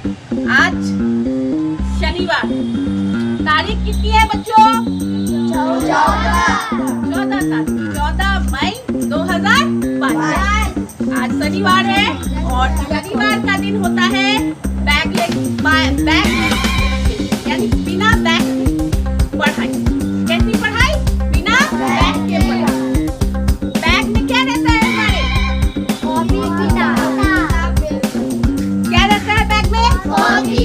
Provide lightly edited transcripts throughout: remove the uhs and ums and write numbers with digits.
आज शनिवार, तारीख कितनी है बच्चों? 14 तारीख, 14 मई 2022। आज शनिवार है और शनिवार का दिन होता है बैग यानी बिना बैग पढ़ाई। कैसी पढ़ाई? बिना बैग के पढ़ाई। बैग में क्या रहता है हमारे? कॉपी किताब। क्या रहता है बैग में? कॉपी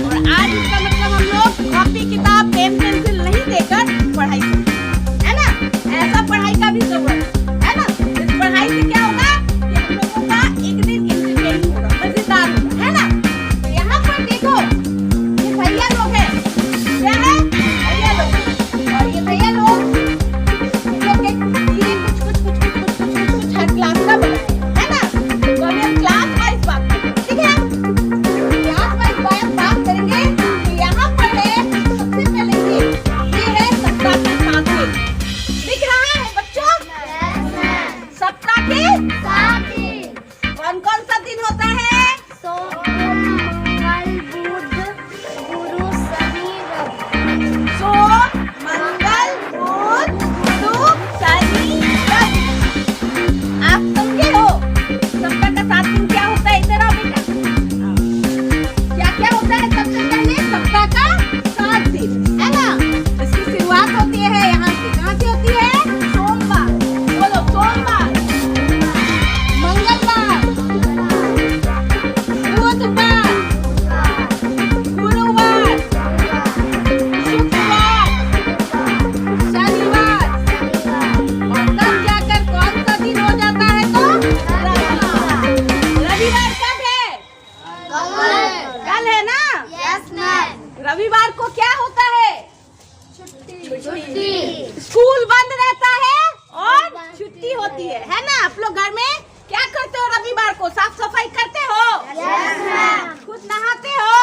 और आज इसका मतलब हम लोग कॉपी किताब पेन पेंसिल नहीं देकर पढ़ाई करते है ना। ऐसा पढ़ाई का भी जरूरत है ना। इस पढ़ाई से क्या होगा कि हम लोगों का एक दिन इंटरटेनिंग होगा, मजेदार होगा, है ना। तो यहाँ पर देखो ये भैया लोग हैं। क्या है? भैया लोग। और ये भैया लोग ये कुछ हर क्लास का बना है ना। तो हम क्लास वाइज बात करेंगे, ठीक है। क्लास वाइज बात करेंगे। तो यहाँ पर है सबसे पहले ये है सप्ताह का 7 दिन। दिख रहा है बच्चों? सप्ताह के 7 दिन। कौन कौन सा दिन होता है? सोम, मंगल, बुध, शुक्र, शनि, रवि। आप समझे हो सप्ताह का 7 दिन क्या होता है? इधर आओ बेटा। क्या क्या होता है? सबसे पहले सप्ताह का 7 दिन है ना। इसकी शुरुआत होती है यहाँ से। कहाँ से होती है? सोमवार। बोलो सोमवार, मंगलवार, बुधवार, गुरुवार, शुक्रवार, शनिवार और तब जाकर कौन सा दिन हो जाता है? तो रविवार। रविवार कब है? कल है ना। रविवार को क्या होता है? छुट्टी। स्कूल बंद रहता है और छुट्टी होती है ना। आप लोग घर में क्या करते हो? रविवार को साफ सफाई करते हो? खुद नहाते हो?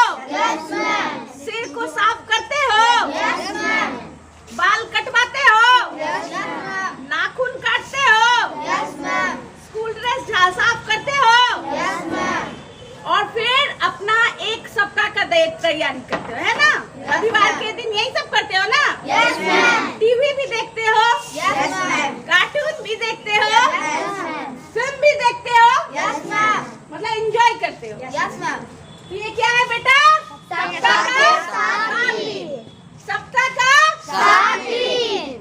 सिर को साफ करते हो? बाल कटवाते हो? नाखून काटते हो? स्कूल ड्रेस साफ करते हो? और फिर अपना एक सप्ताह का तैयारी करते हो, है ना। रविवार के दिन यही सब करते हो ना। टीवी भी देखते हो? कार्टून भी देखते हो? फिल्म भी देखते हो? मतलब एंजॉय करते हो। तो ये क्या है बेटा? सप्ताह का 7 दिन। सप्ताह का 7 दिन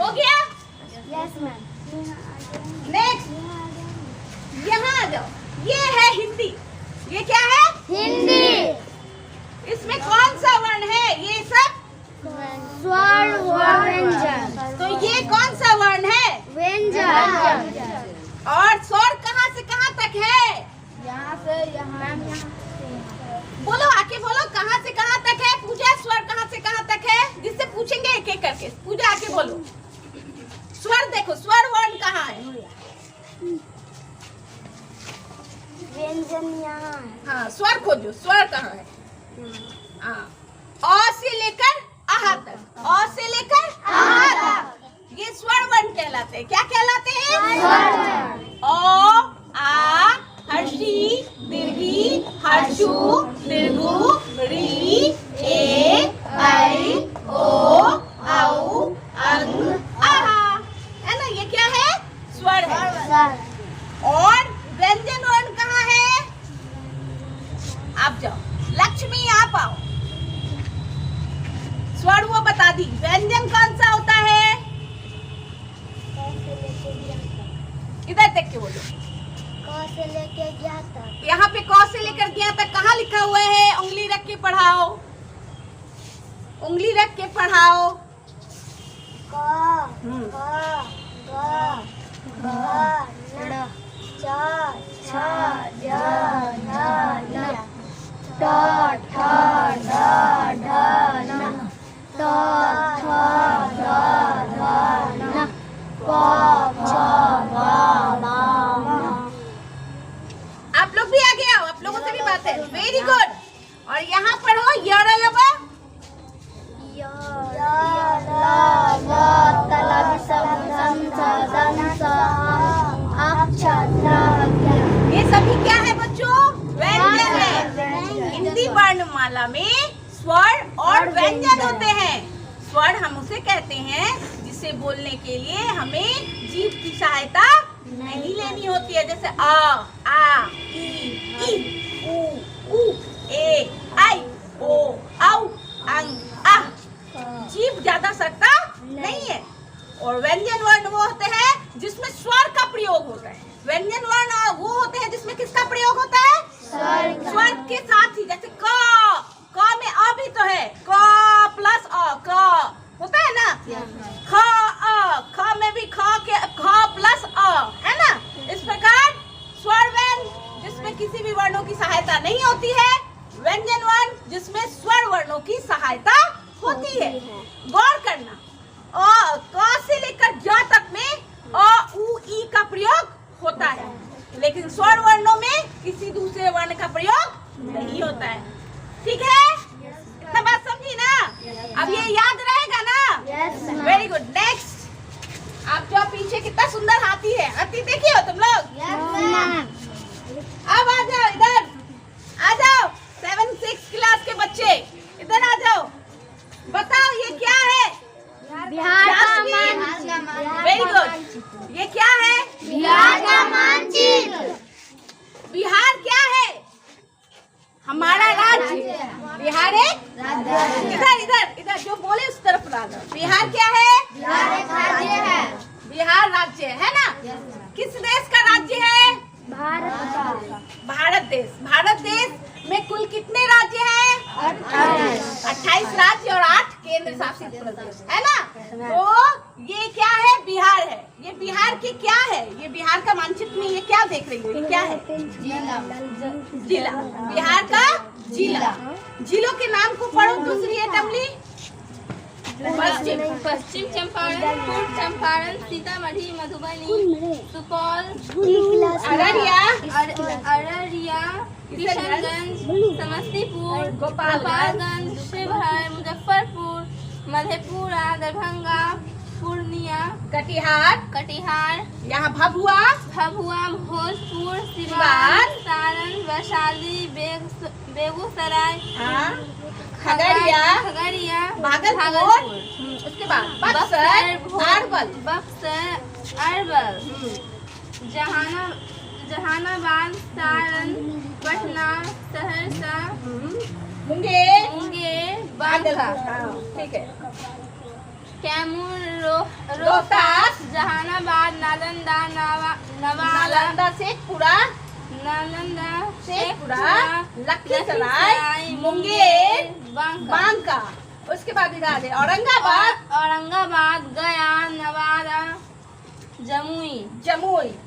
हो गया। नेक्स्ट यहाँ आ जाओ। ये है हिंदी। ये क्या है? हिंदी। इसमें कौन सा वर्ण है? ये सब स्वर व्यंजन। तो ये कौन सा वर्ण है? व्यंजन। और स्वर कहाँ से कहाँ तक है? यहाँ से यहाँ। बोलो, आके बोलो कहाँ से कहाँ तक है? पूजा, स्वर कहाँ से कहाँ तक है? जिससे पूछेंगे एक एक करके। पूजा आके बोलो। स्वर देखो, स्वर वर्ण कहाँ है? व्यंजन यहाँ है। हाँ, स्वर खोजो। स्वर कहाँ है? हाँ, अ से लेकर आहा तक। अ से लेकर आहा तक ये स्वर वर्ण कहलाते हैं। क्या कहलाते हैं? अ, आ, हर्षी, दीर्घी, हर्षु, दीर्घु, री, ए, ऐ, ओ, औ, अंग, आहा। है ना। ये क्या है? स्वर है। और व्यंजन वर्ण कहाँ है? आप जाओ। लक्ष्मी आप आओ। स्वर वो बता दी। व्यंजन कौन सा होता है? इधर देख के बोलो। क से लेके ज्ञा तक। यहाँ पे क से लेकर ज्ञा तक कहाँ लिखा हुआ है? उंगली रख के पढ़ाओ। उंगली रख के पढ़ाओ। क, ग, ढ, च, छ, ज, झ, ञ, ट, ठ, ड, ढ, न, त, थ, द, ध, न, प, फ, ब, भ, म। आप लोग भी आगे आओ। आप लोगों से भी बात है। Very good. और यहाँ पढ़ो यरलबा। ये सभी क्या है? वर्णमाला में स्वर और व्यंजन होते हैं। स्वर हम उसे कहते हैं जिसे बोलने के लिए हमें जीभ की सहायता नहीं लेनी होती है, जैसे आ, ई, उ, ए, आई, ओ, औ, अंग, आह। जीभ ज्यादा सकता नहीं है। और व्यंजन वर्ण वो होते हैं जिसमें स्वर का प्रयोग होता है। व्यंजन वर्ण वो होते हैं जिसमें किसका प्रयोग होता है? स्वर के साथ ही, जैसे क में अ भी तो है, क प्लस अ, क होता है ना। ख में भी ख प्लस अ है ना। इस प्रकार स्वर व्यंजन जिसमें किसी भी वर्णों की सहायता नहीं होती है, व्यंजन वर्ण जिसमें स्वर वर्णों की सहायता होती है। गौर करना, क से लेकर ज तक में अ, उ, ई का प्रयोग होता है, लेकिन स्वर वर्णों में किसी दूसरे वर्ण का प्रयोग नहीं होता है। ठीक है, सब बात समझी ना? अब ये याद रहेगा ना? Very good. नेक्स्ट, आप जो पीछे कितना सुंदर हाथी है, हाथी देखिए हो तुम लोग? अब आ जाओ इधर, आ जाओ 7-6 क्लास के बच्चे, इधर आ जाओ। बताओ ये क्या है? बिहार का मानचित्र। Very good. ये क्या है? बिहार का मानचित्र। बिहार क्या है? हमारा राज्य। बिहार एक इधर इधर इधर जो बोले उस तरफ ला दो। बिहार क्या है? बिहार एक राज्य है। बिहार राज्य है ना। किस देश का राज्य है? भारत का। भारत देश। भारत देश में कुल कितने राज्य हैं? 28 राज्य और 8 केंद्र शासित प्रदेश है ना। तो ये क्या है? बिहार है। ये बिहार की क्या है? ये बिहार का मानचित्र में ये क्या देख रही हो? ये क्या है? जिला। बिहार का जिला। जिलों के नाम को पढ़ो दूसरी एटमली। पश्चिम चंपारण, पूर्व चंपारण, सीतामढ़ी, मधुबनी, सुपौल, अररिया, किशनगंज, समस्तीपुर, गोपालगंज, शिवहर, मुजफ्फरपुर, मधेपुरा, दरभंगा, पूर्णिया, कटिहार, यहाँ भभुआ, भोजपुर, सिवान, सारण, वैशाली, बेगूसराय, खगड़िया, भागलपुर, उसके बाद बक्सर, अरवल, जहानाबाद, सारण, पटना, सहरसा, मुंगेर, बांका, ठीक है, कैमूर, रोहतास, जहानाबाद, नालंदा, नालंदा, शेखपुरा, लखीसराय, मुंगेर, बांका। उसके बाद इधर औरंगाबाद, गया, नवादा, जमुई।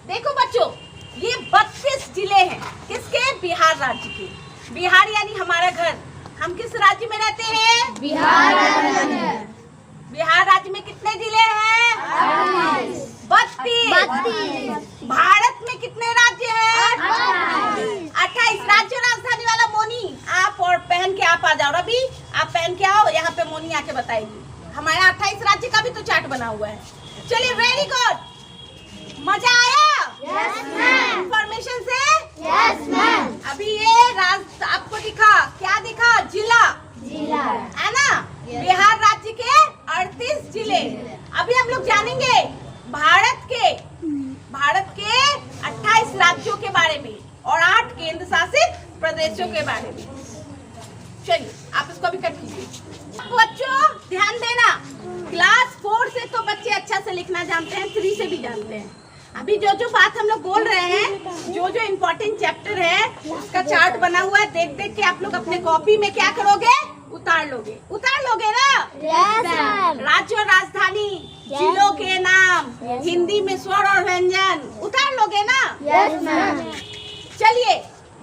देखो बच्चों, ये 32 जिले हैं किसके? बिहार राज्य के। बिहार यानी हमारा घर। हम किस राज्य में रहते हैं? बिहार राज्य में। बिहार राज्य में कितने जिले हैं? 32। भारत में कितने राज्य हैं? 28। राज्य राजधानी वाला मोनी आप और पहन के आप आ जाओ। रवि आप पहन के आओ, यहाँ पे मोनी आके बताएगी। हमारा 28 राज्य का भी तो चार्ट बना हुआ है। चलिए, वेरी गुड। मजा आया? Yes ma'am. इंफॉर्मेशन से? Yes ma'am. अभी ये आपको दिखा, क्या दिखा? जिला है ना। बिहार राज्य के 38 जिले। अभी हम लोग जानेंगे भारत के 28 राज्यों के बारे में और 8 केंद्र शासित प्रदेशों के बारे में। चलिए, आप इसको भी कट कीजिए। बच्चों ध्यान देना, क्लास 4 से तो बच्चे अच्छा से लिखना जानते हैं, 3 से भी जानते हैं। अभी जो जो बात हम लोग बोल रहे हैं, जो जो इम्पोर्टेंट चैप्टर है, उसका चार्ट बना हुआ है। देख देख के आप लोग अपने कॉपी में क्या करोगे? उतार लोगे ना। Yes ma'am. राज्य और राजधानी, जिलों के नाम, हिंदी में स्वर और व्यंजन उतार लोगे ना। Yes ma'am. चलिए,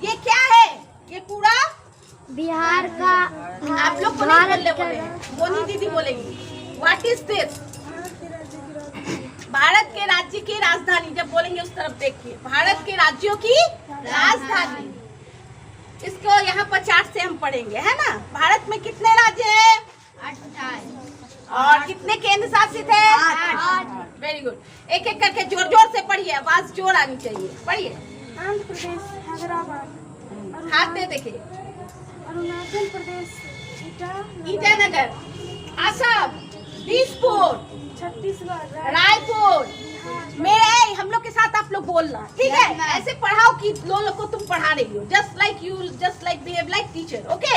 ये क्या है? ये पूरा बिहार का। आप लोग को नहीं बोले, बोनी दीदी बोलेगी। What is this? भारत के राज्य की राजधानी। जब बोलेंगे उस तरफ देखिए। भारत के राज्यों की राजधानी। इसको यहाँ पर चार्ट से हम पढ़ेंगे, है ना। भारत में कितने राज्य हैं? 28। और कितने केंद्र शासित है? 8। Very good. एक एक करके जोर जोर से पढ़िए, आवाज जोर आनी चाहिए। पढ़िए। आंध्र प्रदेश, हैदराबाद, हाथ दे देखिए। अरुणाचल प्रदेश ईटानगर, असम, दिसपुर, छत्तीसगढ़, रायपुर। मेरे हम लोग के साथ आप लोग बोलना, ठीक है? ऐसे पढ़ाओ कि लोग को तुम पढ़ा रही हो, just like behave like teacher, okay?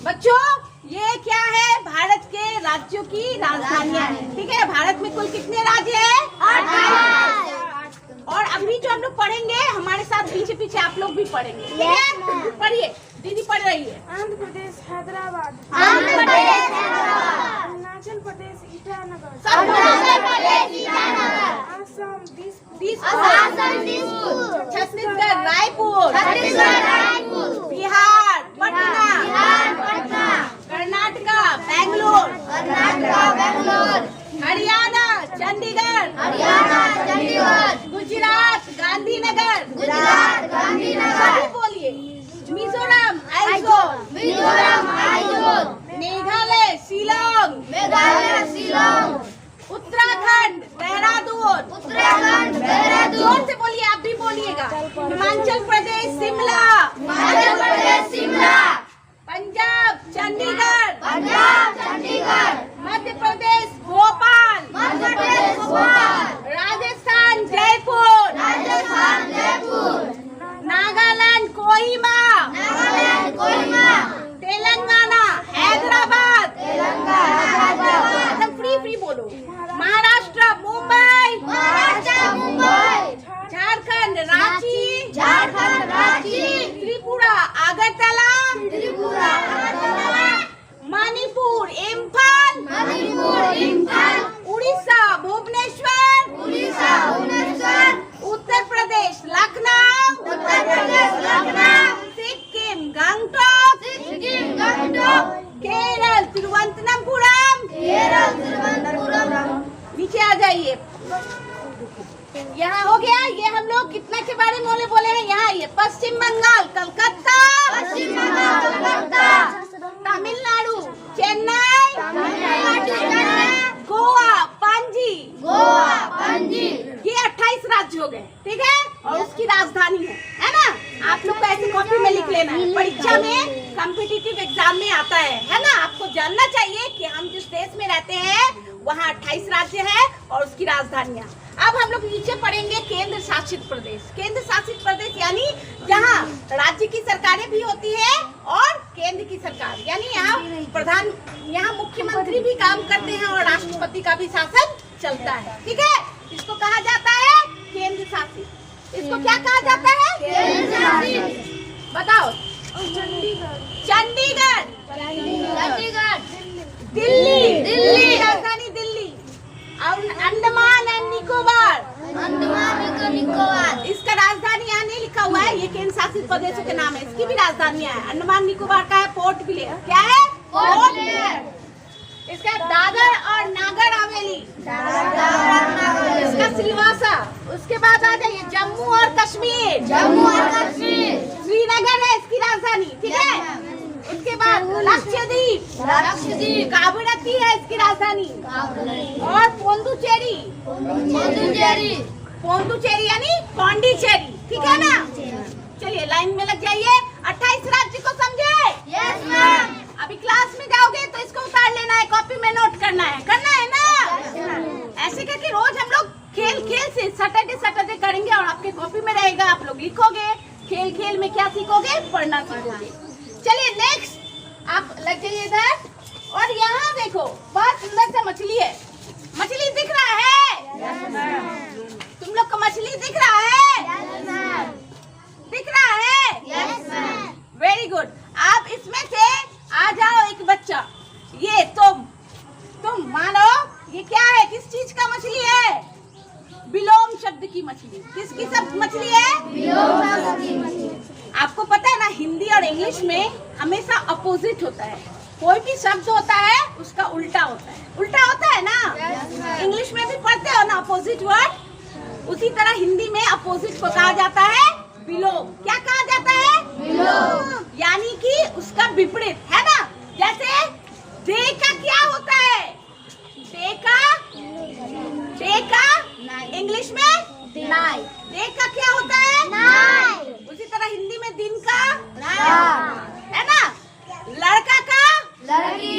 बच्चों, ये क्या है? भारत के राज्यों की राजधानियां हैं, ठीक है? भारत में कुल कितने राज्य हैं? 8। और अभी जो हम लोग पढ़ेंगे, हमारे साथ पीछे पीछे आप लोग भी पढ़ेंगे, ठीक है? पढ़िए, दीदी पढ़ रही है। आंध्र प्रदेश हैदराबाद, अरुणाचल प्रदेश ईटानगर, असम दिसपुर, छत्तीसगढ़ रायपुर, बिहार पटना, कर्नाटका बेंगलोर, हरियाणा चंडीगढ़, गुजरात गांधीनगर, सभी बोलिए। मिजोरम आइजोल, मेघालय शिलोंग, उत्तराखंड देहरादून, जोर से बोलिए, आप भी बोलिएगा। हिमाचल प्रदेश शिमला, पंजाब चंडीगढ़, मध्य प्रदेश भोपाल, राजस्थान जयपुर, नागालैंड कोहिमा, तेलंगाना हैदराबाद, एकदम फ्री बोलो। महाराष्ट्र मुंबई, झारखंड रांची, त्रिपुरा अगरतला, मणिपुर इम्फाल, उड़ीसा भुवनेश्वर, उत्तर प्रदेश लखनऊ, सिक्किम गंगटोक, केरल तिरुवनंतपुरम। नीचे आ जाइए। यहाँ हो गया। ये हम लोग कितना के बारे में बोले हैं? यहाँ ये पश्चिम बंगाल कलकत्ता, तमिलनाडु चेन्नई, गोवा पणजी। ये 28 राज्य हो गए, ठीक है? और उसकी राजधानी है ना? आप लोग को ऐसे कॉपी में लिख लेना है, परीक्षा में कॉम्पिटिटिव एग्जाम में आता है ना? आपको जानना चाहिए कि हम जिस देश में रहते हैं वहाँ 28 राज्य है और उसकी राजधानियाँ। अब हम लोग नीचे पढ़ेंगे केंद्र शासित प्रदेश। केंद्र शासित प्रदेश यानी जहाँ राज्य की सरकारें भी होती है और केंद्र की सरकार, यानी यहाँ मुख्यमंत्री भी काम करते हैं और राष्ट्रपति का भी शासन चलता है, ठीक है? इसको कहा जाता है केंद्र शासित। इसको क्या कहा जाता है? केंद्र शासित। बताओ। चंडीगढ़, दिल्ली, राजधानी दिल्ली। और अंडमान एंड निकोबार, इसका राजधानी यहाँ नहीं लिखा हुआ है, ये केंद्र शासित प्रदेशों के नाम है। इसकी भी राजधानियाँ है। अंडमान निकोबार का है पोर्ट ब्लेयर। क्या है? Port Blair. इसका दादर और नागर हवेली, इसका सिलवासा। उसके बाद आ जाइए जम्मू और कश्मीर, श्रीनगर है इसकी राजधानी, ठीक है? उसके बाद लक्षद्वीप, कावरत्ती है इसकी राजधानी, और पोंडुचेरी यानी पौंडीचेरी, ठीक है ना? चलिए लाइन में लग जाइए। 28 राज्य को समझे? Yes ma'am. अभी क्लास में जाओगे तो इसको उतार लेना है, कॉपी में नोट करना है ना? ऐसे करके रोज हम लोग खेल से सैटरडे करेंगे और आपके कॉपी में रहेगा, आप लोग लिखोगे। खेल में क्या सीखोगे? पढ़ना सीखोगे। चलिए नेक्स्ट आप लग जाइए इधर। और यहाँ देखो बहुत सुंदर सा मछली है। मछली दिख रहा है? तुम लोग को मछली दिख रहा है? दिख रहा है? Very good. आप इसमें से आ जाओ एक बच्चा। ये तुम मानो ये क्या है? किस चीज का मछली है? विलोम शब्द की मछली। किसकी सब मछली है? विलोम शब्द की मछली। आपको पता है ना, हिंदी और इंग्लिश में हमेशा अपोजिट होता है। कोई भी शब्द होता है उसका उल्टा होता है। उल्टा होता है ना? इंग्लिश में भी पढ़ते हो ना अपोजिट वर्ड, उसी तरह हिंदी में अपोजिट को कहा जाता है विलोम। क्या कहा जाता है? विलोम। यानी कि उसका विपरीत, है ना? जैसे दे का क्या होता है? दे का इंग्लिश में नाइट। डे का क्या होता है? नाइट। उसी तरह हिंदी में दिन का है ना? लड़की,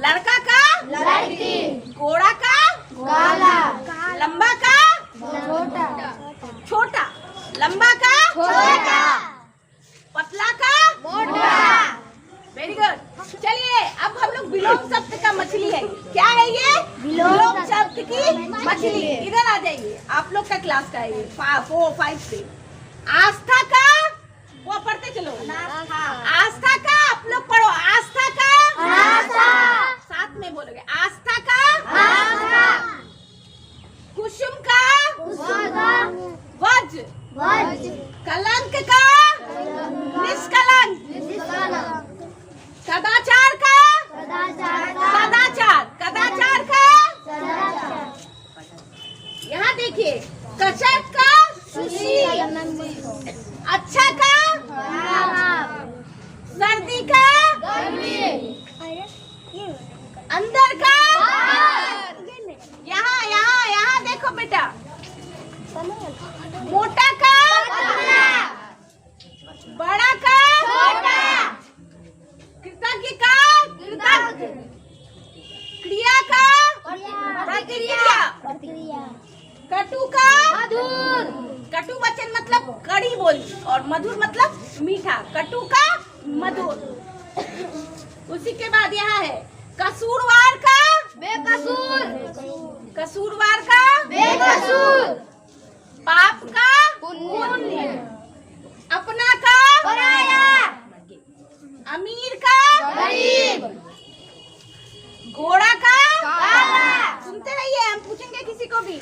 लड़का का लड़की, गोरा का काला, लंबा का छोटा, छोटा, लंबा का छोटा, पतला का मोटा। Very good. चलिए अब हम लोग विलोम शब्द का मछली है। क्या है ये? विलोम शब्द की मछली। इधर आ जाइए, आप लोग का क्लास का है ये 4, 5 से। आस्था का, वो पढ़ते चलो। आस्था का, आप लोग पढ़ो। आस्था का, आस्था, साथ में बोलोगे। आस्था का, आस्था, कुसुम का, वज, वज, कलंक का, निष्कलंक, निष्कलंक, कदाचार का, सदाचार का, सदाचार, कदाचार का। सदाचार, यहाँ देखिए, कसरत का, सुशील, अच्छा का, सर्दी का, गर्मी, अंदर का। बाहर, यहाँ यहाँ यहाँ देखो बेटा, मोटा का, पतला, बड़ा का, छोटा, कृतज्ञ का, कृतज्ञ, क्रिया का, प्रतिक्रिया, प्रतिक्रिया, कटु का, मधुर, कटु वचन मतलब कड़ी बोली और मधुर मतलब मीठा। कटु का मधुर। उसी के बाद यहाँ है कसूरवार का, बेकसूर, कसूरवार का, बेकसूर, पाप का, पुण्य, अपना का, पराया, अमीर का, गरीब, घोड़ा का, काला, सुनते रहिए, हम पूछेंगे किसी को भी।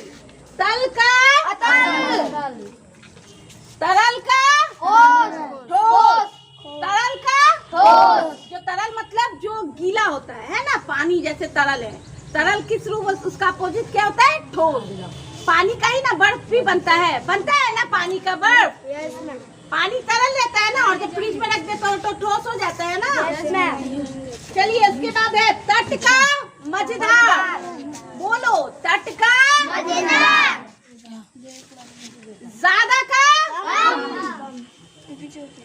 तल का, अतल, तरल का, ठोस, ठोस, तरल का, ठोस, जो तरल मतलब जो गीला होता है ना, पानी जैसे तरल है। तरल किस रूप, उसका अपोजिट क्या होता है? ठोस। पानी का ही ना बर्फ भी बनता है ना पानी का बर्फ। पानी तरल रहता है ना, और जब फ्रिज में रख देते हो तो ठोस हो जाता है ना। चलिए उसके बाद है तट का मजेदार। बोलो, तट का मजेदार, ज्यादा का,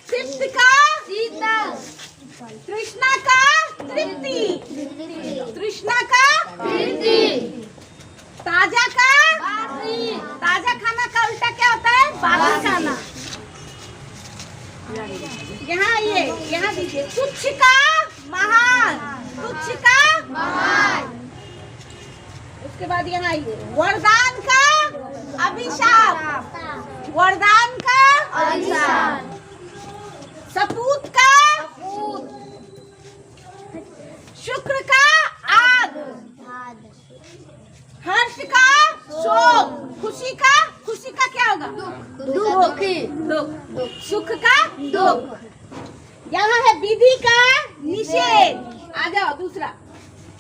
तृप्त का, शीतल, तृष्णा का, तृप्ति, तृष्णा का, तृप्ति, ताजा का, बासी, ताजा खाना का उल्टा क्या होता है? बासी खाना। यहाँ दीजिए, तुच्छ का महान, तुच्छ का महान, उसके बाद यहाँ आइए, वरदान का अभिशाप, वरदान का अभिशाप, सपूत का, शुक्र का आग, हर्ष का शोक, खुशी का क्या होगा? दुख, दुख, सुख का दुख। यहाँ है विधि का निषेध। आ जाओ दूसरा,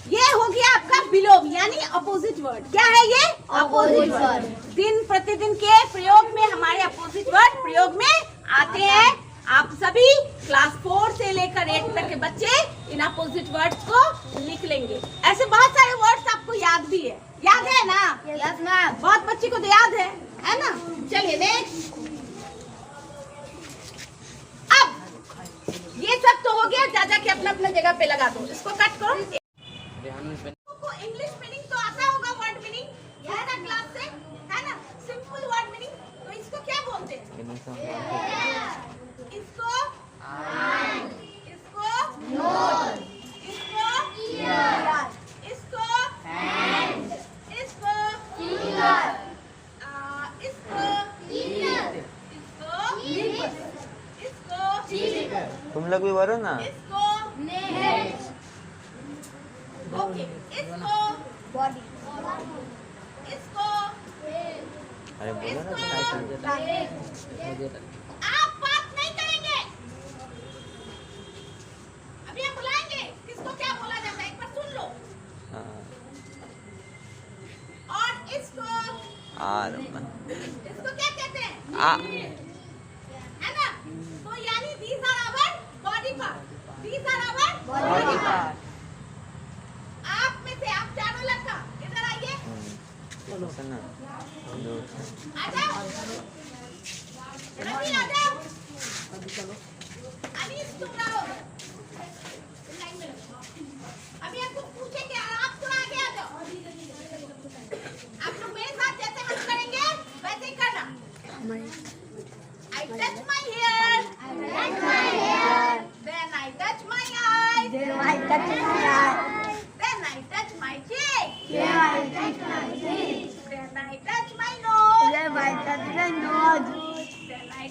ये हो गया आपका विलोम यानी अपोजिट वर्ड। क्या है ये? Opposite word. दिन प्रतिदिन के प्रयोग में हमारे अपोजिट वर्ड प्रयोग में आते हैं। आप सभी क्लास 4 से लेकर 8 तक के बच्चे इन अपोजिट वर्ड्स को लिख लेंगे। ऐसे बहुत सारे वर्ड्स आपको याद भी है, याद है ना? यस मैम, बहुत बच्चे को तो याद है ना? चलिए नेक्स्ट। अब ये सब तो हो गया, जा के अपना अपना जगह पे लगा दो। इसको कट करो। को इंग्लिश मीनिंग तो आता होगा, वर्ड मीनिंग है ना क्लास से, है ना? Simple word meaning. तो इसको क्या बोलते हैं? इसको इसको नोट, इसको ईयर, इसको हैंड, इसको फिंगर, इसको इनर, इसको लिप्स, इसको चीक, तुम लोग भी बोलो ना। इसको नेल, ओके, इसको बॉडी, इसको अरे बोलो ना। आप बात नहीं करेंगे। अभी हम बुलाएंगे किसको क्या बोला जाता है, एक बार सुन लो। हाँ, और इसको क्या कहते हैं? है ना? तो यानी these are our body part, these are our body part, आप में से आप चारों लड़का इधर आइए, सुनो। आ जाओ, अभी आ जाओ। अनीस तुम रहो। अभी आपको पूछेंगे, आप थोड़ा आगे आ जाओ। आप लोग मेरे साथ जैसे हम करेंगे वैसे ही करना। I touch my hair. Then I touch my eyes. Then I touch my cheek. Then I touch my nose. Then I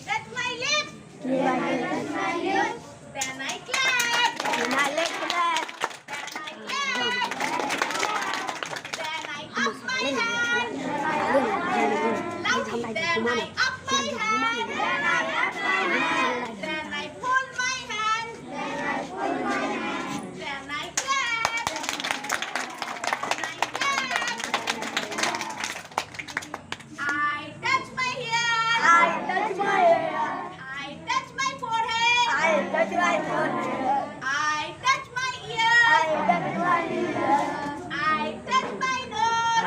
touch my lips. Then I clap. Then I clap. Then I up my hand. Loudly. Then I up my hand. Then I pull my hand. Then I clap. Then I clap. I touch my hair. I touch my forehead. I touch my ear. I touch my nose.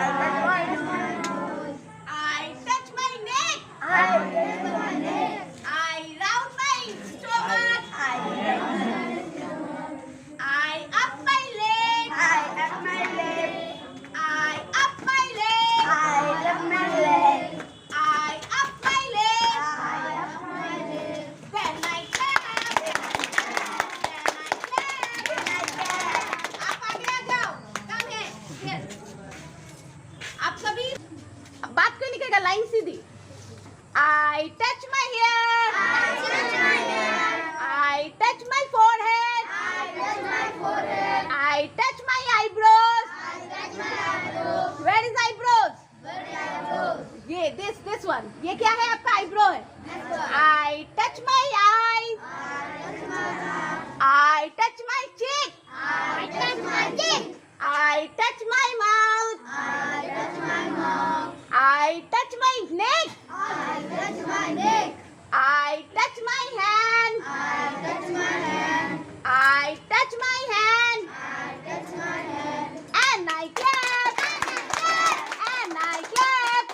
I touch my neck. I round my stomach. I up my leg. I up my leg. I up my leg. Then I clap. आप आगे आ जाओ। Come here. Here. आप सभी बात क्यों निकलेगा, line Sidhi. I touch my hair. I touch my forehead. I touch my eyebrows. Where is eyebrows? ये this one. ये क्या है आपका eyebrow है? I touch my eyes. I touch my cheek. I touch my mouth. I touch my neck. I touch my hand. I touch my hand. And I clap. And I clap.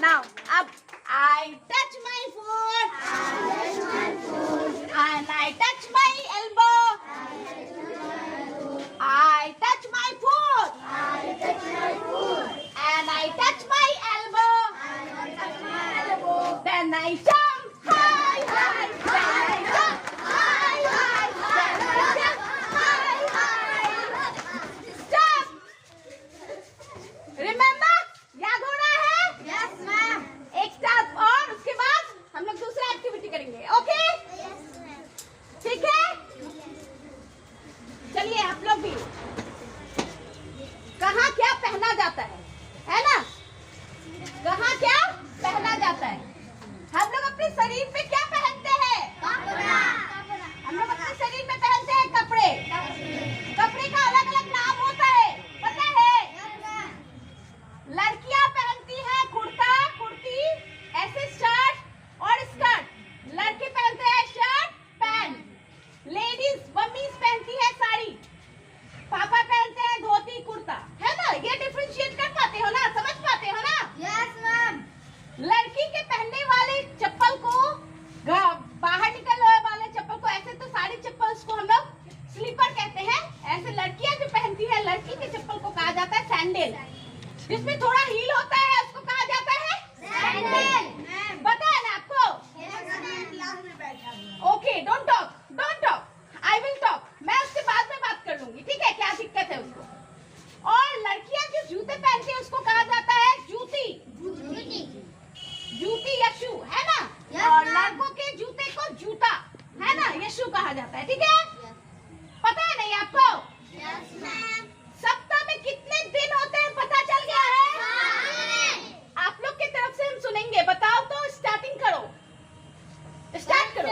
Now up. I touch my foot. And I touch my elbow. I touch my foot. And I touch my elbow. Then I jump high, high. Then I jump high, high. Then I jump high, high. Stop. Remember? याद हो रहा है? Yes, ma'am. एक साथ और उसके बाद हम लोग दूसरा एक्टिविटी करेंगे, ओके? ठीक है? चलिए आप लोग भी। कहाँ क्या पहना जाता है ना? कहाँ क्या पहना जाता है? हम लोग अपने शरीर पे क्या पहनते हैं? हम लोग अपने शरीर में पहनते हैं कपड़े। कपड़े का अलग अलग नाम होता है, पता है? लड़कियां पहनती हैं कुर्ता, कुर्ती, ऐसे शर्ट और स्कर्ट। लड़के पहनते हैं शर्ट, पैंट। लेडीज मम्मीज पहनती है साड़ी। पापा पहनते हैं धोती, कुर्ता, है ना? ये डिफरेंशिएट कर पाते हो ना? समझ पाते हो ना? Yes, ma'am. लड़की के पहनने वाले चप्पल को, बाहर निकलने वाले चप्पल को, ऐसे तो सारी चप्पल उसको हम लोग स्लीपर कहते हैं। ऐसे लड़कियां जो पहनती है, लड़की के चप्पल को कहा जाता है सैंडल। जिसमें थोड़ा हील होता है उसको कहा जाता है सैंडल। पता है ना आपको? Okay, don't talk, I will talk. मैं उसके बाद में बात कर लूंगी, ठीक है? क्या दिक्कत है उसको। और लड़कियां जो जूते पहनती है उसको कहा जाता है जूती या शू, है ना? और लड़कों के जूते को जूता, है ना? ये शू कहा जाता है, ठीक है? पता है नहीं आपको? सप्ताह में कितने दिन होते हैं पता चल गया है? आप लोग की तरफ से हम सुनेंगे, बताओ तो। स्टार्टिंग करो, स्टार्ट करो।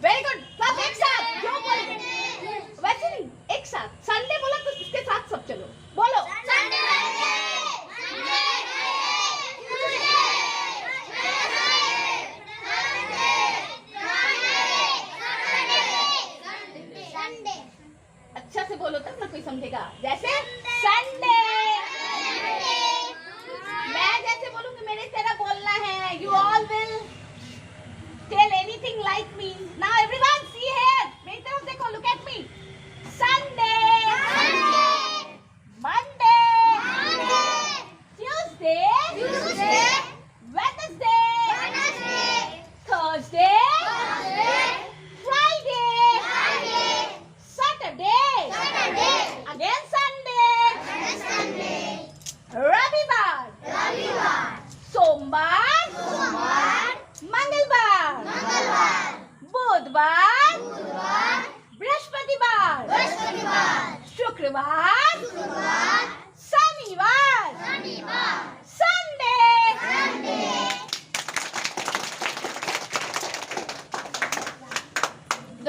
वेरी गुड, सब एक साथ जो बोलेंगे वैसे नहीं, एक साथ। संडे बोला तो इसके साथ सब चलो, बोलो। अच्छा से बोलो तब ना कोई समझेगा। जैसे संडे, मैं जैसे बोलूंगी मेरे तरह बोलना है। You all will tell anything like me. Now everyone see here, मेरी तरफ देखो, लुक एट मी। संडे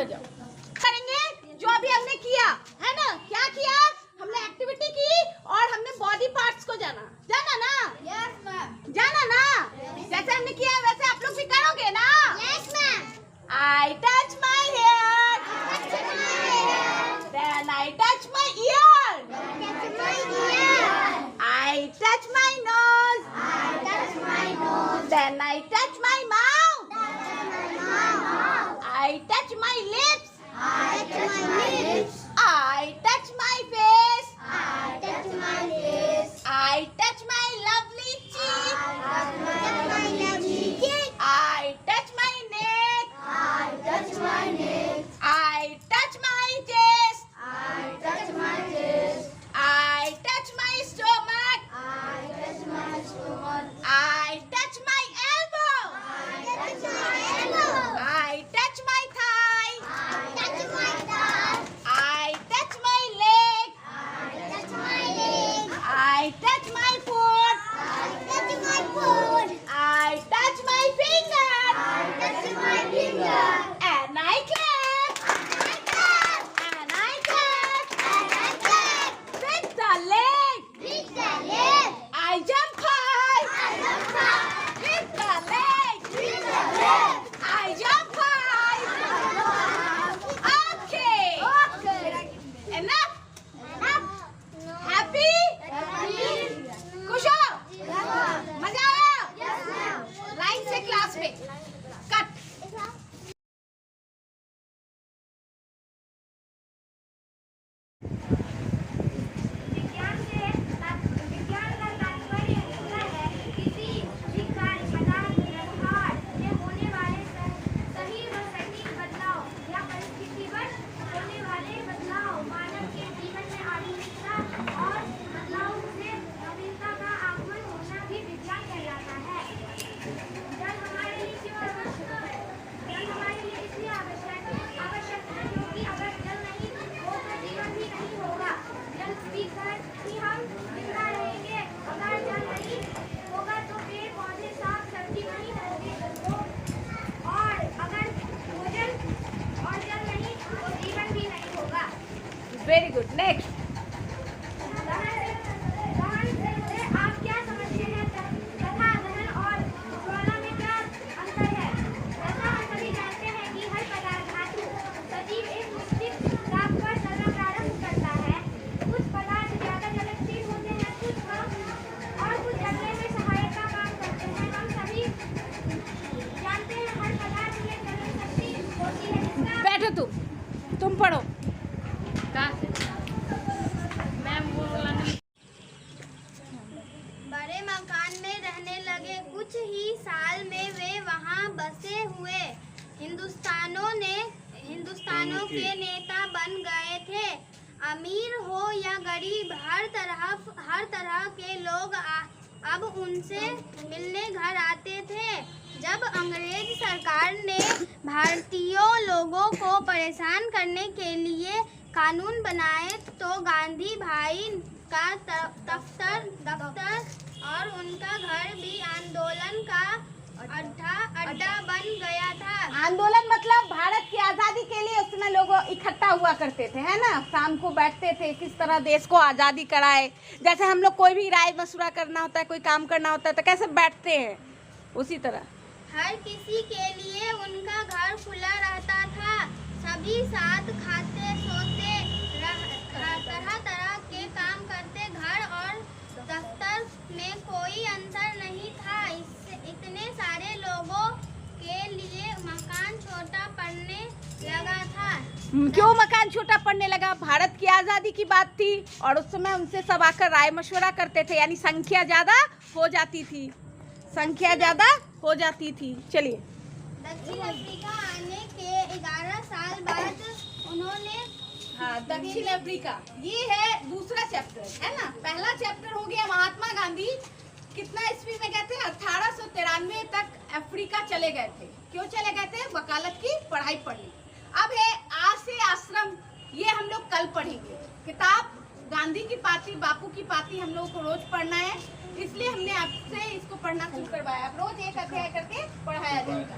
अंदर जाओ। करेंगे जो अभी हमने किया है ना, क्या किया हमने, एक्टिविटी की और हमने बॉडी पार्ट्स को जाना ना। Yes ma'am. जाना ना, जैसे हमने किया वैसे आप लोग भी करोगे ना। Yes ma'am. I touch my hair, then I touch my ear, I touch my nose, then I touch my mouth, I touch my lips, I touch my face, I touch my lovely cheek, I touch my neck, I touch my chest, I touch my stomach, I touch my elbow, I touch my thigh, I touch my leg, I touch my foot, I touch my finger, and I clap, and I clap, with the leg, I jump high, with the leg, I jump high. Okay, enough, happy, खुश हो, मजा आया, line से class में cut. विज्ञान का तात्पर्य होता है किसी भी कार्य पदार्थ व्यवहार में होने वाले सही व सटीक बदलाव या परिस्थितिवश होने वाले बदलाव। मानव के जीवन में आधुनिकता और बदलाव से नवीनता का आगमन होना भी विज्ञान कहलाता है। जल हमारे लिए इसलिए आवश्यक है क्योंकि अगर जल नहीं हो तो जीवन भी नहीं होगा। जल पीकर ही हम जिंदा रहेंगे। अगर जल नहीं होगा तो पेड़ पौधे साग सब्जी नहीं होंगे, और अगर भोजन और जल नहीं तो जीवन भी नहीं होगा। Very good, next. दहन से आप क्या समझते हैं तथा दहन और ज्वाला में क्या अंतर है? ऐसा हम सभी जानते हैं कि हर पदार्थ धातु सजीव एक निश्चित ताप पर चलना प्रारंभ करता है। कुछ पदार्थ ज्यादा जलनशील होते हैं, कुछ कम, और कुछ जलने में सहायक का काम करते हैं। हम सभी जानते हैं हर पदार्थ में जलन शक्ति होती है जिसका बैठो तुम पढ़ो। बड़े मकान में रहने लगे। कुछ ही साल में वे वहां बसे हुए हिंदुस्तानों के नेता बन गए थे। अमीर हो या गरीब, हर तरह के लोग अब उनसे मिलने घर आते थे। जब अंग्रेज सरकार ने भारतीयों लोगों को परेशान करने के लिए कानून बनाए तो गांधी भाई का दफ्तर और उनका घर भी आंदोलन का अड्डा बन गया था। आंदोलन मतलब भारत की आजादी के लिए उस समय लोग इकट्ठा हुआ करते थे, है ना। शाम को बैठते थे, किस तरह देश को आजादी कराए। जैसे हम लोग कोई भी राय मशुरा करना होता है, कोई काम करना होता है तो कैसे बैठते हैं, उसी तरह हर किसी के लिए उनका घर खुला रहता था। सभी साथ खाते सोते तरह के काम करते। घर और दफ्तर में कोई अंतर नहीं था। इतने सारे लोगों के लिए मकान छोटा पड़ने लगा था। क्यों मकान छोटा पड़ने लगा? भारत की आजादी की बात थी और उस समय उनसे सब आकर राय मशवरा करते थे, यानी संख्या ज्यादा हो जाती थी। चलिए, दक्षिण अफ्रीका आने के 11 साल बाद उन्होंने दक्षिण अफ्रीका, ये है दूसरा चैप्टर, है ना। पहला चैप्टर हो गया महात्मा गांधी कितना ईस्वी में गए थे? 1893 तक अफ्रीका चले गए थे। क्यों चले गए थे? वकालत की पढ़ाई पढ़ने। अब है आज से आश्रम, ये हम लोग कल पढ़ेंगे। किताब गांधी की पाती, बापू की पाती हम लोगों को रोज पढ़ना है, इसलिए हमने आपसे इसको पढ़ना शुरू करवाया। अब रोज एक अध्याय करके पढ़ाया जाएगा।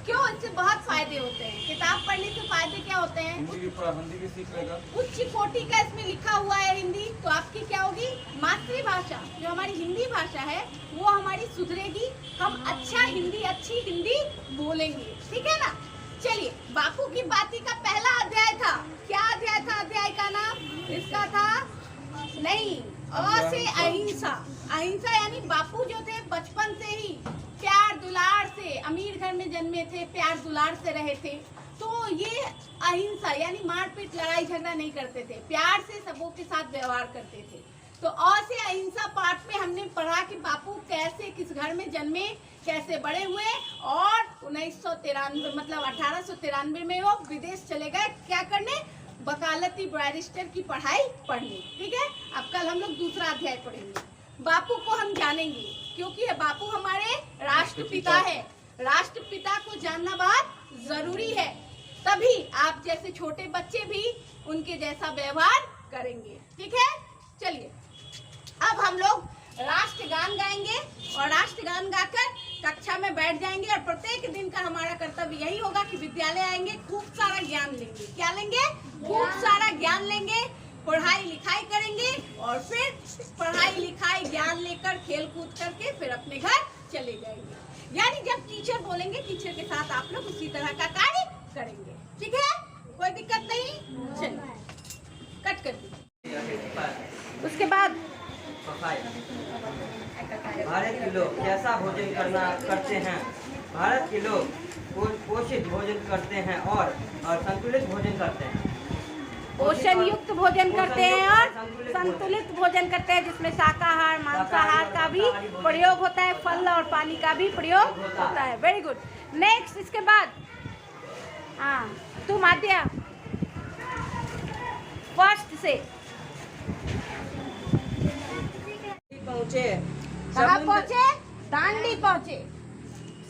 क्यों से बहुत फायदे होते हैं। किताब पढ़ने से फायदे क्या होते हैं? हिंदी भी सीख लेगा। उच्च कोटि का इसमें लिखा हुआ है हिंदी, तो आपकी क्या होगी? मातृभाषा जो हमारी हिंदी भाषा है वो हमारी सुधरेगी, हम अच्छी हिंदी बोलेंगे, ठीक है ना। चलिए, बापू की बाती का पहला अध्याय था, क्या अध्याय था? अध्याय का नाम इसका था नहीं, अ से अहिंसा। अहिंसा यानी बापू जो थे बचपन से ही प्यार दुलार से, अमीर घर में जन्मे थे, प्यार दुलार से रहे थे, तो ये अहिंसा यानी मारपीट लड़ाई झगड़ा नहीं करते थे, प्यार से सबों के साथ व्यवहार करते थे। तो अ से अहिंसा पाठ में हमने पढ़ा कि बापू कैसे किस घर में जन्मे, कैसे बड़े हुए, और 1993 मतलब 1893 में वो विदेश चले गए, क्या करने? वकालती बैरिस्टर की पढ़ाई पढ़ने, ठीक है। अब कल हम लोग दूसरा अध्याय पढ़ेंगे। बापू को हम जानेंगे क्योंकि बापू हमारे राष्ट्रपिता है। राष्ट्रपिता को जानना बहुत जरूरी है, तभी आप जैसे छोटे बच्चे भी उनके जैसा व्यवहार करेंगे, ठीक है। चलिए, अब हम लोग राष्ट्रगान गाएंगे और राष्ट्रगान गाकर कक्षा में बैठ जाएंगे, और प्रत्येक दिन का हमारा कर्तव्य यही होगा कि विद्यालय आएंगे, खूब सारा ज्ञान लेंगे। क्या लेंगे? खूब सारा ज्ञान लेंगे, पढ़ाई लिखाई करेंगे, और फिर पढ़ाई लिखाई ज्ञान लेकर खेल कूद करके फिर अपने घर चले जाएंगे। यानी जब टीचर बोलेंगे, टीचर के साथ आप लोग उसी तरह का कार्य करेंगे, ठीक है। कोई दिक्कत नहीं। चलिए, कट कर दीजिए। उसके बाद भारत के लोग कैसा भोजन करते हैं? भारत के लोग पोषित भोजन करते हैं और संतुलित भोजन करते हैं। पोषण युक्त भोजन करते हैं और संतुलित भोजन करते हैं, जिसमें शाकाहार मांसाहार का भी प्रयोग होता है, फल और पानी का भी प्रयोग होता है। Very good. नेक्स्ट, इसके बाद हाँ, तुम आद्या फर्स्ट से पहुँचे। कहाँ पहुँचे? दांडी पहुँचे।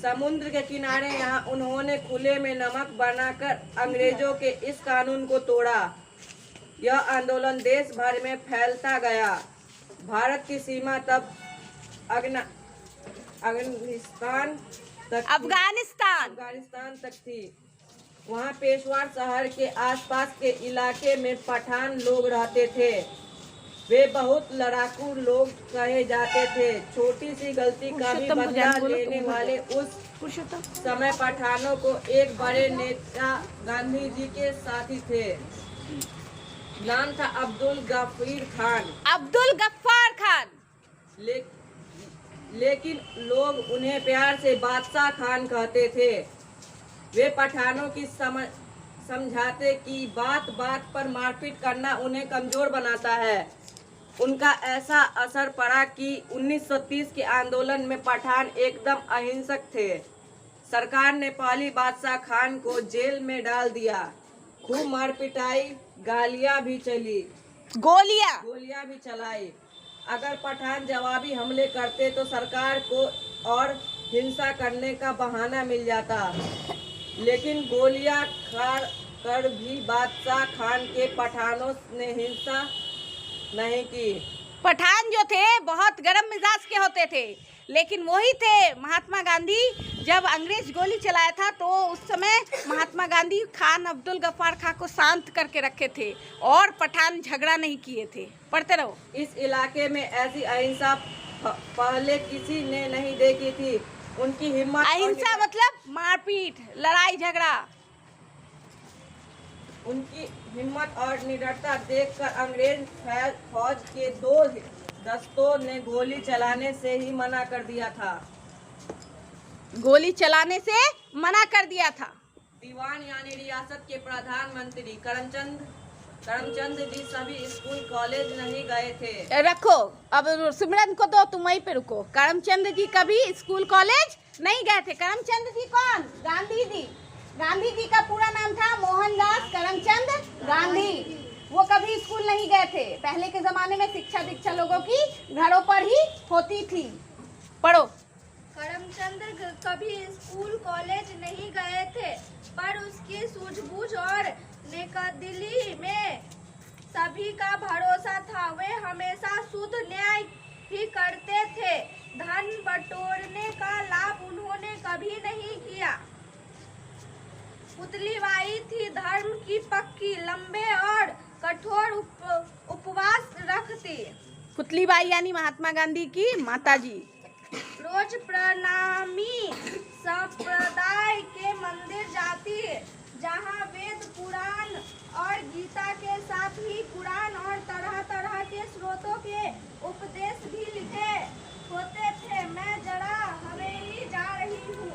समुद्र के किनारे यहाँ उन्होंने खुले में नमक बनाकर अंग्रेजों के इस कानून को तोड़ा। यह आंदोलन देश भर में फैलता गया। भारत की सीमा तब अफगानिस्तान तक थी। वहाँ पेशवार शहर के आसपास के इलाके में पठान लोग रहते थे। वे बहुत लड़ाकू लोग कहे जाते थे। छोटी सी गलती का भी बदला लेने वाले उस समय पठानों को एक बड़े नेता गांधी जी के साथी थे। नाम था अब्दुल गफ्फार खान। अब्दुल गफ्फार खान। लेकिन लोग उन्हें प्यार से बादशाह खान कहते थे। वे पठानों की समझाते कि बात बात पर मारपीट करना उन्हें कमजोर बनाता है। उनका ऐसा असर पड़ा कि 1930 के आंदोलन में पठान एकदम अहिंसक थे। सरकार ने पहली बादशाह खान को जेल में डाल दिया। खूब मार पिटाई, गालियां भी चली, गोलियां भी चलाई। अगर पठान जवाबी हमले करते तो सरकार को और हिंसा करने का बहाना मिल जाता। लेकिन गोलियां कर भी बादशाह खान के पठानों ने हिंसा नहीं की। पठान जो थे बहुत गर्म मिजाज के होते थे, लेकिन वही थे महात्मा गांधी। जब अंग्रेज गोली चलाया था तो उस समय महात्मा गांधी खान अब्दुल गफ्फार खान को शांत करके रखे थे और पठान झगड़ा नहीं किए थे। पढ़ते रहो। इस इलाके में ऐसी अहिंसा पहले किसी ने नहीं देखी थी। उनकी हिम्मत, अहिंसा मतलब मारपीट, लड़ाई झगड़ा। उनकी हिम्मत और निडरता देखकर अंग्रेज फौज के 2 दस्तों ने गोली चलाने से ही मना कर दिया था। दीवान यानी रियासत के प्रधानमंत्री करमचंद जी सभी स्कूल कॉलेज नहीं गए थे। रखो, अब सिमरन को दो, तुम वहीं पे रुको। करमचंद जी कभी स्कूल कॉलेज नहीं गए थे। करमचंद जी कौन? गांधी जी। गांधी जी का पूरा नाम था मोहनदास करमचंद गांधी। वो कभी स्कूल नहीं गए थे। पहले के जमाने में शिक्षा दीक्षा लोगों की घरों पर ही होती थी। पढ़ो। करमचंद कभी स्कूल कॉलेज नहीं गए थे, पर उसकी सूझबूझ और नेकदिली में सभी का भरोसा था। वे हमेशा शुद्ध न्याय ही करते थे। धन बटोरने का लाभ उन्होंने कभी नहीं किया। पुतली बाई थी धर्म की पक्की, लंबे और कठोर उपवास रखती। पुतली बाई यानी महात्मा गांधी की माताजी। रोज प्रणामी संप्रदाय के मंदिर जाती, जहाँ वेद पुराण और गीता के साथ ही कुरान और तरह तरह के स्रोतों के उपदेश भी लिखे होते थे। मैं जरा हवेली जा रही हूँ।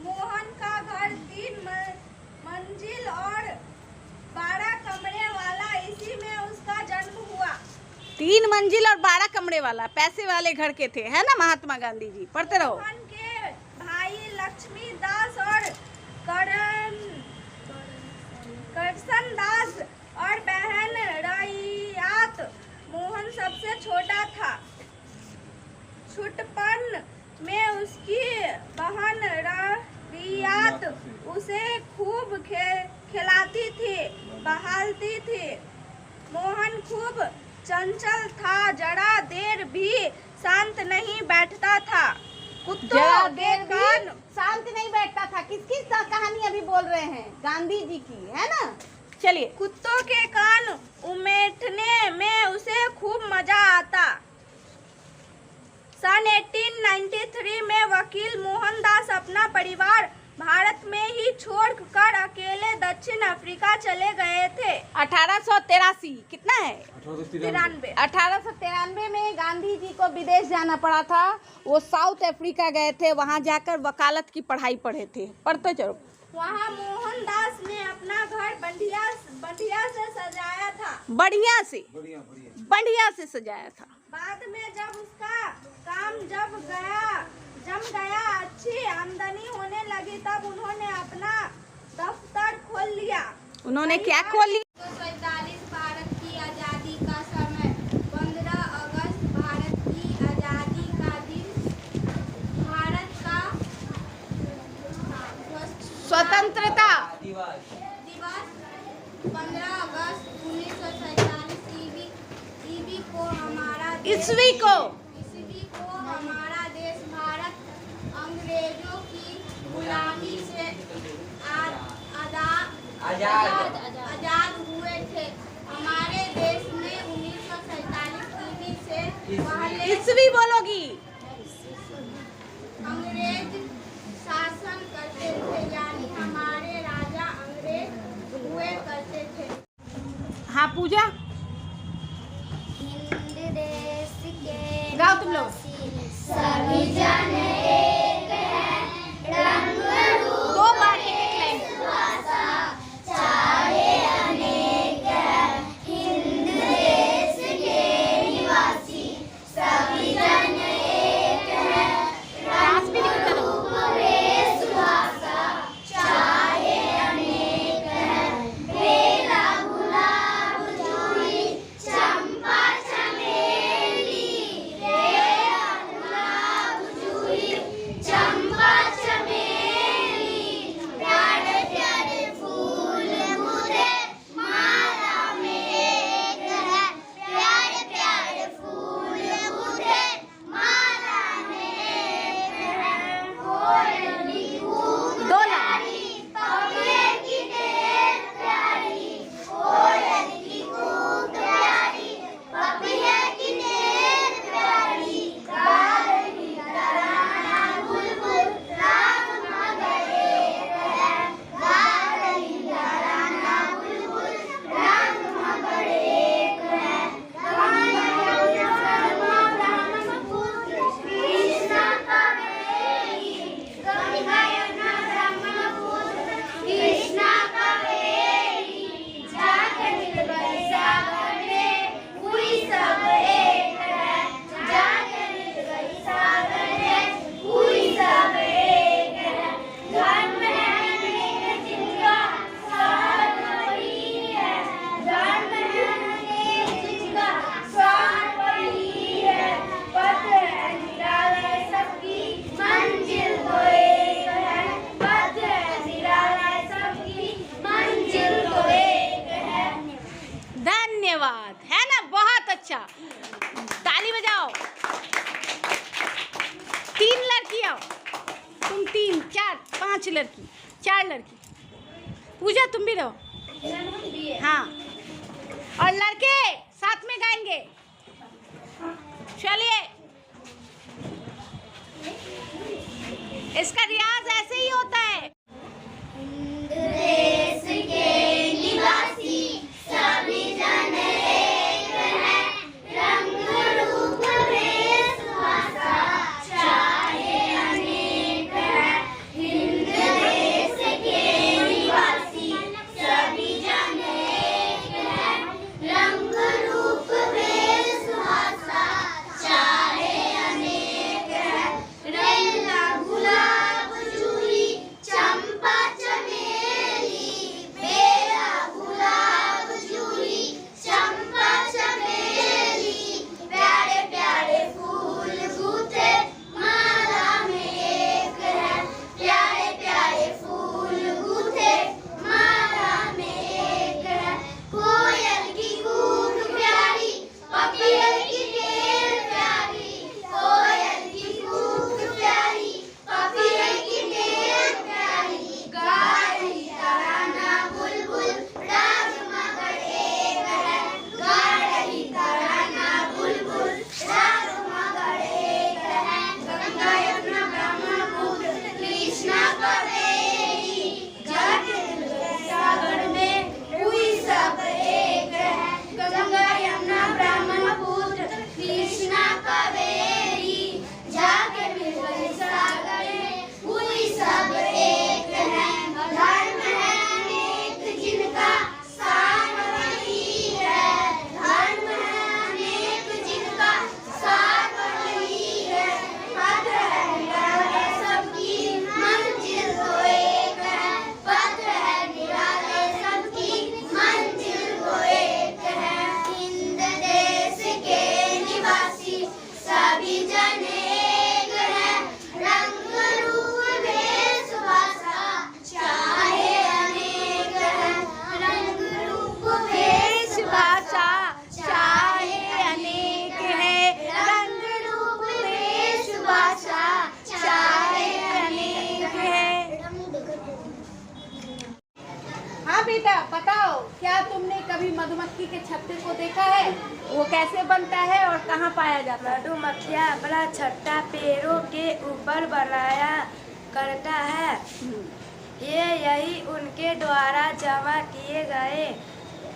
मोहन का घर 3 मंजिल और 12 कमरे वाला, इसी में उसका जन्म हुआ। 3 मंजिल और 12 कमरे वाला, पैसे वाले घर के थे, है ना महात्मा गांधी जी। पढ़ते रहो। मोहन के भाई लक्ष्मी दास और करसन दास और बहन रैयात। मोहन सबसे छोटा था। छुटपन में उसकी बहन रैयात उसे खूब खिलाती थी, बहालती थी। मोहन खूब चंचल था, जरा देर भी शांत नहीं बैठता था। जरा देर भी शांत नहीं बैठता था। किसकी कहानी अभी बोल रहे हैं? गांधी जी की, है ना। चलिए। कुत्तों के कान उमेटने में उसे खूब मजा आता। सन 1893 में वकील मोहनदास अपना परिवार भारत में ही छोड़कर अकेले दक्षिण अफ्रीका चले गए थे। 1883 कितना है? 93। 1893 में गांधी जी को विदेश जाना पड़ा था। वो साउथ अफ्रीका गए थे, वहाँ जाकर वकालत की पढ़ाई पढ़े थे। पढ़ते चलो। वहाँ मोहनदास ने अपना घर बढ़िया से सजाया था। बढ़िया से सजाया था। बाद में जब उसका काम जम गया, अच्छी आमदनी होने लगी, तब उन्होंने अपना दफ्तर खोल लिया। उन्होंने क्या खोल लिया? 1947 भारत की आज़ादी का समय, 15 अगस्त भारत की आज़ादी का दिन, भारत का स्वतंत्रता दिवस 15 अगस्त 1947 ईवी को हमारा ईस्वी को हमारा देश भारत अंग्रेजों की गुलामी से आजाद हुए थे। हमारे देश में 1947 ईस्वी से पहले ईस्वी बोलोगी। अंग्रेज शासन करते थे, यानी हमारे राजा अंग्रेज हुए करते थे। हाँ पूजा हिंद देश के गाओ तुम लोग। सभी जन एक हैं, रंग रूप 2 बार एक लाइन। चाहे अनेक हैं, हिंद देश के निवासी सभी जन एक हैं, पास भी लिखते रहो। वेश भाषा चाहे अनेक हैं, बेला गुलाब 5 लड़की, 4 लड़की। पूजा तुम भी रहो। हाँ, और लड़के साथ में गाएंगे। चलिए, इसका रियाज ऐसे ही होता है। देश के निवासी सभी जन एक हैं, रंग रूप भेष भाषा चाहे अनेक हैं। हिंद देश के निवासी सभी जन एक हैं, रंग रूप भेष भाषा चाहे अनेक हैं। रेला गुलाब जूही चंपा चमेली, बेला गुलाब जूही चंपा चमेली, प्यारे प्यारे फूल गूथे माला में एक है। प्यारे प्यारे फूल गूथे माला में एक है। कोयल की कूक प्यारी, पपीहल की टेल प्यारी, कोयल की कूक प्यारी, पपीहल की टेल प्यारी, गा रही तराना बुलबुल राग मगर एक है। गा रही तराना बुलबुल राग मगर एक है। गंगा यमुना ब्रह्मपुत्र कृष्णा कावेरी, जग सागर में हुई सब एक है। गंगा यमुना ब्रह्मपुत्र कृष्णा कावेरी, जाके मिल गए सागर में हुई सब एक है। धर्म है अनेक जिनका सार वही है। धर्म है अनेक जिनका सार वही है। पथ है निराले सबकी मंजिल तो एक है। पथ है निराले सबकी मंजिल तो एक है। हिंद देश के निवासी सभी जन एक हैं, रंग रूप भेष भाषा चाहे अनेक हैं। रंग रूप भेष भाषा चाहे अनेक है, रंग रूप भेष भाषा चाहे अनेक है। हाँ बेटा, बताओ, क्या तुमने कभी मधुमक्खी के छत्ते को देखा है? वो कैसे बनता है और कहाँ पाया जाता है? मधुमक्खियाँ अपना छत्ता पेड़ों के ऊपर बनाया करता है। यही उनके द्वारा जमा किए गए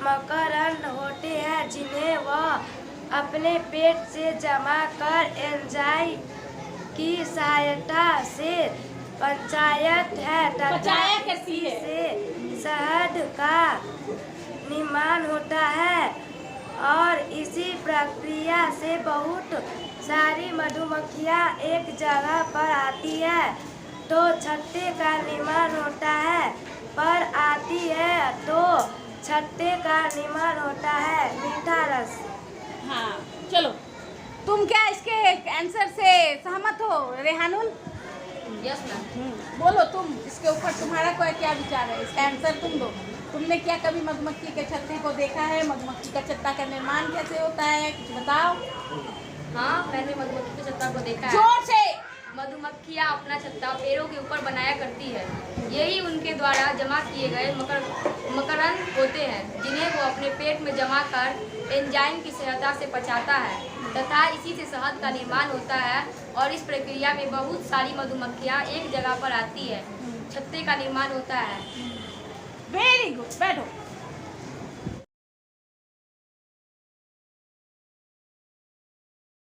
मकरंद होते हैं, जिन्हें वह अपने पेट से जमा कर एंजाइम की सहायता से पंचायत है तथा पचाया करती है। से शहद का निर्माण होता है। और इसी प्रक्रिया से बहुत सारी मधुमक्खियाँ एक जगह पर आती है तो छत्ते का निर्माण होता है। पर आती है तो छत्ते का निर्माण होता है मीठा रस। हाँ, चलो, तुम क्या इसके आंसर से सहमत हो रेहानुल? Yes ma'am. बोलो तुम, इसके ऊपर तुम्हारा कोई क्या विचार है? इसका आंसर तुम दो। तुमने क्या कभी मधुमक्खी के छत्ते को देखा है? मधुमक्खी का छत्ता का निर्माण कैसे होता है, कुछ बताओ। हाँ, मैंने मधुमक्खी के छत्ता को देखा है। जोर से। मधुमक्खियाँ अपना छत्ता पेड़ों के ऊपर बनाया करती है। यही उनके द्वारा जमा किए गए मकरंद होते हैं, जिन्हें वो अपने पेट में जमा कर एंजाइम की सहायता से पचाता है तथा इसी से शहद का निर्माण होता है। और इस प्रक्रिया में बहुत सारी मधुमक्खियाँ एक जगह पर आती है, छत्ते का निर्माण होता है। वेरी गुड, बैठो।